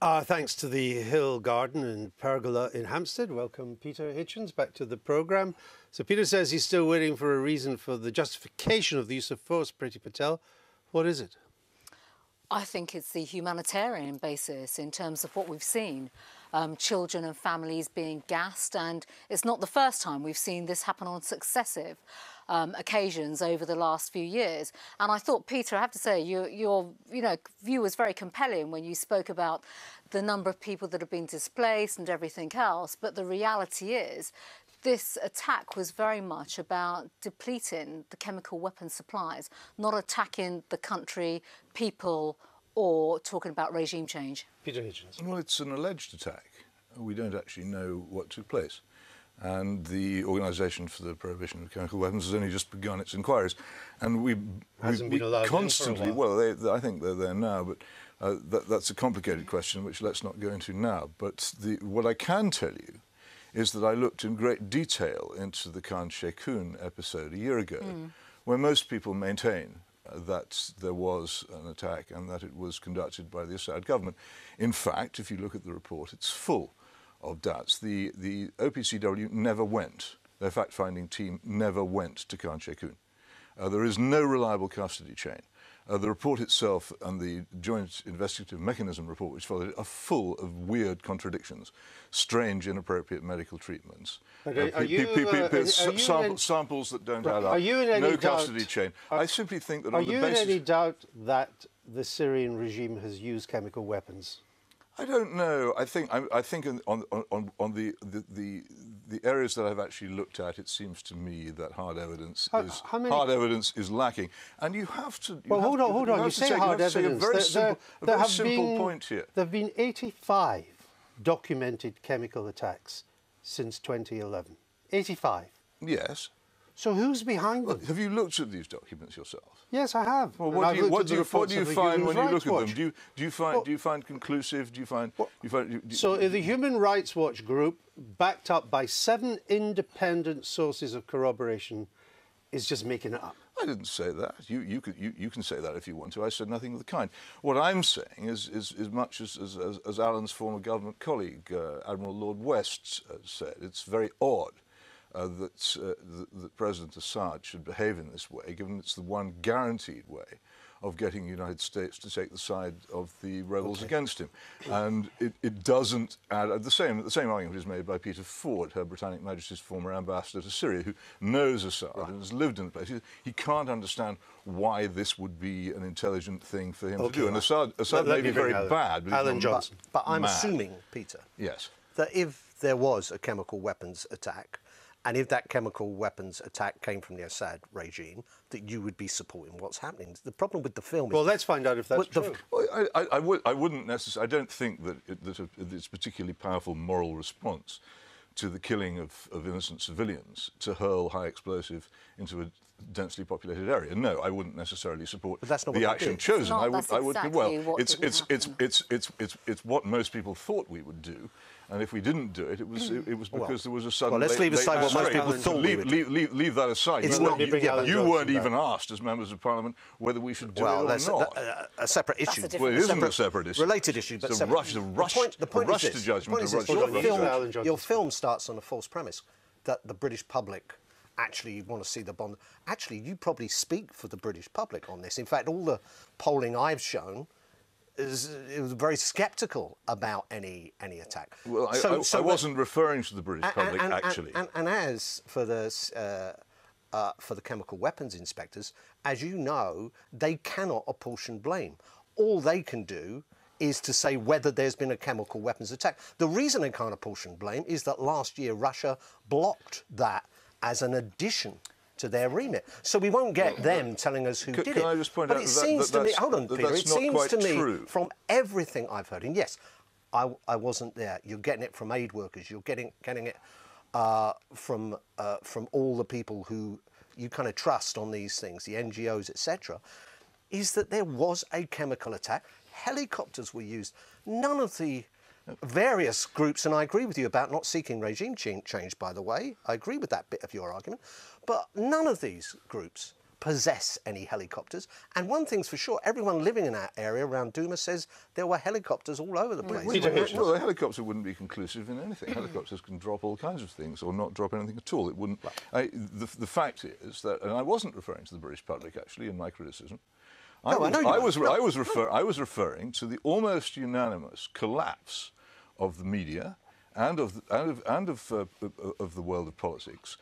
Thanks to the Hill Garden and Pergola in Hampstead. Welcome, Peter Hitchens, back to the programme. So Peter says he's still waiting for a reason for the justification of the use of force, Priti Patel. What is it? I think it's the humanitarian basis in terms of what we've seen. Children and families being gassed, and it's not the first time we've seen this happen on successive occasions over the last few years. And I thought, Peter, I have to say, your view was very compelling when you spoke about the number of people that have been displaced and everything else. But the reality is, this attack was very much about depleting the chemical weapons supplies, not attacking the country, people, or talking about regime change. Peter Hitchens. Well, it's an alleged attack. We don't actually know what took place. And the Organisation for the Prohibition of Chemical Weapons has only just begun its inquiries. And we constantly, well, I think they're there now, but that's a complicated question, which let's not go into now. But what I can tell you is that I looked in great detail into the Khan Sheikhoun episode a year ago, where most people maintain that there was an attack and that it was conducted by the Assad government. In fact, if you look at the report, it's full of doubts. The OPCW never went, their fact-finding team never went to Khan Sheikhoun. There is no reliable custody chain. The report itself and the Joint Investigative Mechanism report, which followed it, are full of weird contradictions, strange, inappropriate medical treatments, samples that don't add up, no custody chain. I simply think that on the basis... Are you in any doubt that the Syrian regime has used chemical weapons? I don't know. I think on the areas that I've actually looked at, it seems to me that hard evidence is lacking. And you have to. Hold on. You say hard evidence. A very simple point here. There have been 85 documented chemical attacks since 2011. 85. Yes. So who's behind them? Have you looked at these documents yourself? Yes, I have. Well, what do you find when you look at them? Do you find conclusive? So the Human Rights Watch group, backed up by 7 independent sources of corroboration, is just making it up. I didn't say that. You can say that if you want to. I said nothing of the kind. What I'm saying is much as Alan's former government colleague, Admiral Lord West, said. It's very odd that President Assad should behave in this way, given it's the one guaranteed way of getting the United States to take the side of the rebels against him. And it doesn't add... The same argument is made by Peter Ford, Her Britannic Majesty's former ambassador to Syria, who knows Assad and has lived in the place. He can't understand why this would be an intelligent thing for him to do. And Assad may be very bad, but Alan Johnson. But I'm assuming, Peter, yes, that if there was a chemical weapons attack, and if that chemical weapons attack came from the Assad regime, that you would be supporting what's happening. The problem with the film is... Well, let's find out if that's true. Well, I wouldn't necessarily... I don't think that it's a particularly powerful moral response to the killing of innocent civilians to hurl high explosive into a densely populated area. No, I wouldn't necessarily support the action chosen. It's what most people thought we would do. And if we didn't do it, it was because there was a sudden... Well, let's leave aside what most people thought we would do. Leave that aside. You weren't even asked, as members of Parliament, whether we should do it or not. A separate issue. Well, it isn't a separate issue. Related issue, but separate. The rush to judgment. Your film starts on a false premise that the British public actually want to see the bomb. Actually, you probably speak for the British public on this. In fact, all the polling I've shown... It was very sceptical about any attack. Well, I wasn't referring to the British public, actually. And as for the chemical weapons inspectors, as you know, they cannot apportion blame. All they can do is to say whether there's been a chemical weapons attack. The reason they can't apportion blame is that last year Russia blocked that as an addition to their remit. So we won't get them telling us who did it. Can I just point out that hold on, Peter, it seems to me from everything I've heard, and yes, I wasn't there, you're getting it from aid workers, you're getting it from all the people who you kind of trust on these things, the NGOs, etc., is that there was a chemical attack. Helicopters were used. None of the various groups, and I agree with you about not seeking regime change, by the way. I agree with that bit of your argument. But none of these groups possess any helicopters. And one thing's for sure, everyone living in that area around Douma says there were helicopters all over the place. Well, a helicopter wouldn't be conclusive in anything. Helicopters can drop all kinds of things or not drop anything at all. It wouldn't. The fact is that, and I wasn't referring to the British public actually in my criticism. I was referring to the almost unanimous collapse of the media and of the world of politics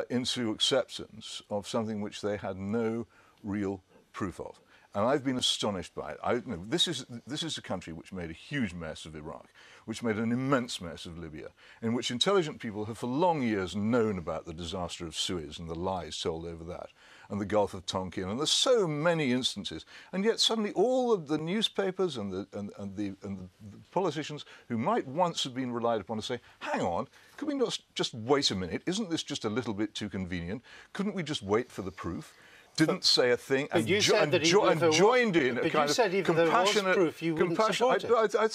into acceptance of something which they had no real proof of. And I've been astonished by it. This is a country which made a huge mess of Iraq, which made an immense mess of Libya, in which intelligent people have for long years known about the disaster of Suez and the lies told over that, and the Gulf of Tonkin, and there's so many instances. And yet suddenly all of the newspapers and the politicians who might once have been relied upon to say, hang on, could we not just wait a minute? Isn't this just a little bit too convenient? Couldn't we just wait for the proof? Didn't say a thing and joined in a kind of compassionate proof, you wouldn't support it.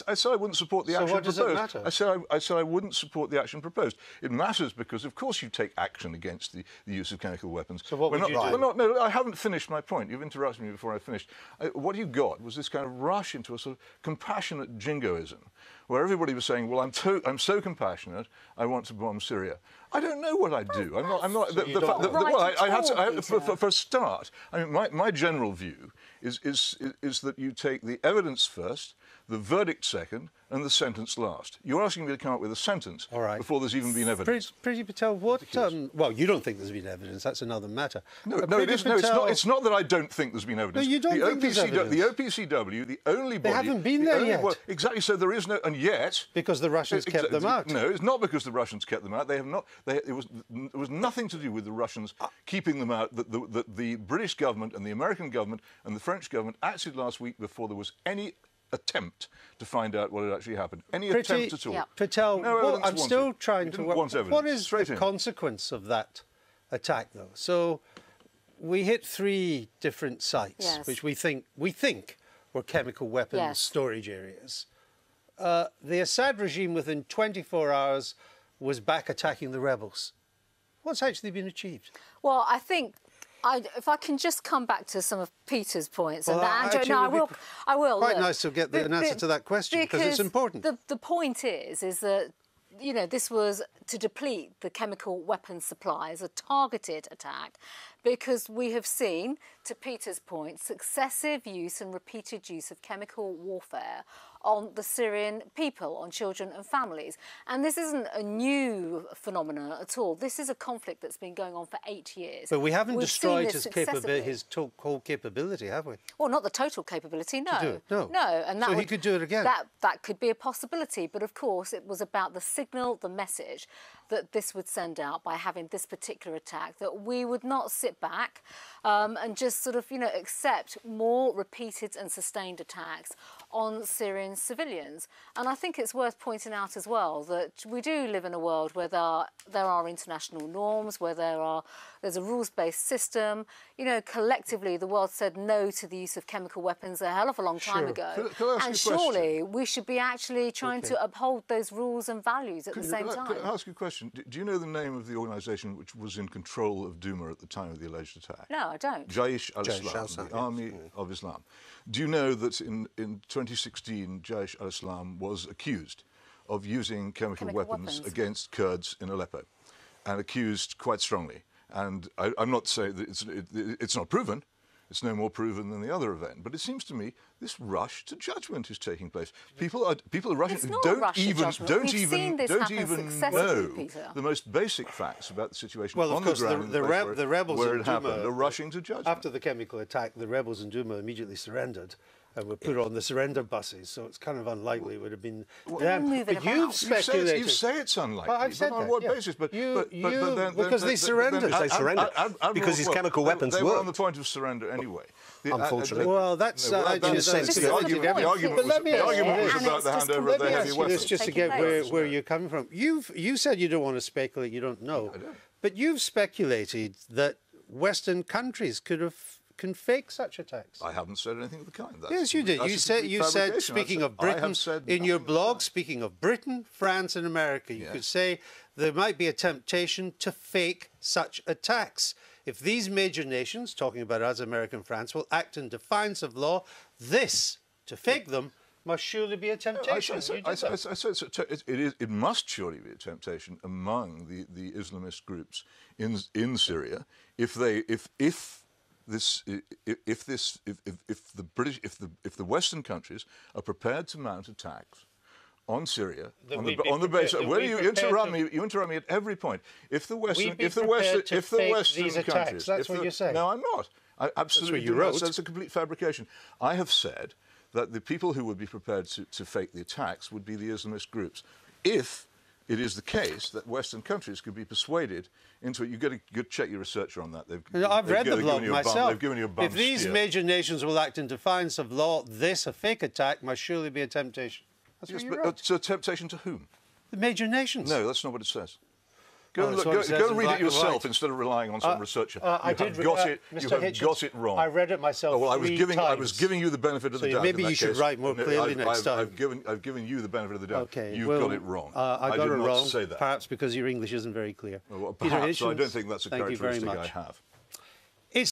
I said I wouldn't support the action proposed. So what does it matter? I said I wouldn't support the action proposed. It matters because, of course, you take action against the use of chemical weapons. So what would you do? No, I haven't finished my point. You've interrupted me before I finished. What you got was this kind of rush into a sort of compassionate jingoism, where everybody was saying, well, I'm so compassionate, I want to bomb Syria. I don't know what I'd do. I'm not. For a start, I mean, my general view is that you take the evidence first, the verdict second, and the sentence last. You're asking me to come up with a sentence before there's even been evidence. Priti Patel, what? Well, you don't think there's been evidence. That's another matter. No, it isn't. No, it's not that I don't think there's been evidence. No, you don't think there's evidence. The OPCW, the only body... They haven't been there yet. Exactly, so there is no... And yet... Because the Russians kept them out. No, it's not because the Russians kept them out. They have not... It was nothing to do with the Russians keeping them out. The British government and the American government and the French government acted last week before there was any attempt to find out what had actually happened. Any attempt at all. Yeah. Patel, no I'm still trying to work... What is Straight the consequence of that attack, though? So we hit 3 different sites, which we think were chemical weapons storage areas. The Assad regime, within 24 hours, was back attacking the rebels. What's actually been achieved? Well, I think... if I can just come back to some of Peter's points, well, and Andrew, I will. Quite nice to get an answer to that question because it's important. The point is that, you know, this was to deplete the chemical weapons supplies, a targeted attack, because we have seen, to Peter's point, successive use and repeated use of chemical warfare on the Syrian people, on children and families. And this isn't a new phenomenon at all. This is a conflict that's been going on for 8 years. But we haven't destroyed his whole capability, have we? Well, not the total capability, no. No. And that he could do it again. That could be a possibility. But of course, it was about the signal, the message that this would send out by having this particular attack, that we would not sit back and just sort of, you know, accept more repeated and sustained attacks on Syrian civilians. And I think it's worth pointing out as well that we do live in a world where there are international norms, where there's a rules-based system. You know, collectively, the world said no to the use of chemical weapons a hell of a long time ago. And surely we should be actually trying to uphold those rules and values at the same time. Can I ask you a question? Do you know the name of the organisation which was in control of Douma at the time of the alleged attack? No, I don't. Jaish al-Islam, the Army of Islam. Do you know that in 2016, Jaish al-Islam was accused of using chemical weapons against Kurds in Aleppo, and accused quite strongly? And I'm not saying that it's not proven. It's no more proven than the other event. But it seems to me this rush to judgment is taking place. People are rushing. Don't even know the most basic facts about the situation on the ground. The rebels where in it happened Douma, are rushing to judgment. After the chemical attack, the rebels in Douma immediately surrendered and were put on the surrender buses. So it's kind of unlikely it would have been them. But you've speculated. You say it's unlikely. Well, I've said on that, what basis? But because they surrendered. They surrendered because his chemical weapons they were on the point of surrender anyway. Unfortunately. Well, that's the argument was about the handover of the heavy weapons. Just to get where you're coming from. You said you don't want to speculate. You don't know. I don't. But you've speculated that Western countries can fake such attacks. I haven't said anything of the kind. Yes, you did. You said, speaking of Britain, in your blog, speaking of Britain, France and America, you could say there might be a temptation to fake such attacks if these major nations, talking about us, America and France, will act in defiance of law, this, to fake them, must surely be a temptation. It must surely be a temptation among the Islamist groups in Syria if the Western countries are prepared to mount attacks on Syria on the basis. Well, you interrupt me. You interrupt me at every point. If the Western countries, that's what you're saying. No, I'm not. I absolutely do not. That's a complete fabrication. I have said that the people who would be prepared to fake the attacks would be the Islamist groups. If it is the case that Western countries could be persuaded into it, you've got to check your researcher on that. I've read the blog myself. They've given you a bum If these major nations will act in defiance of law, this, a fake attack, must surely be a temptation. That's yes, what you but wrote. it's a temptation to whom? The major nations. No, that's not what it says. Go and read it yourself instead of relying on some researcher. You have got it wrong. I read it myself. Oh, well, I was giving you the benefit of the doubt. Maybe you should write more clearly next time. I've given you the benefit of the doubt. Okay, You've got it wrong. I got it wrong. Say that. Perhaps because your English isn't very clear. Well, perhaps. I don't think that's a characteristic I have.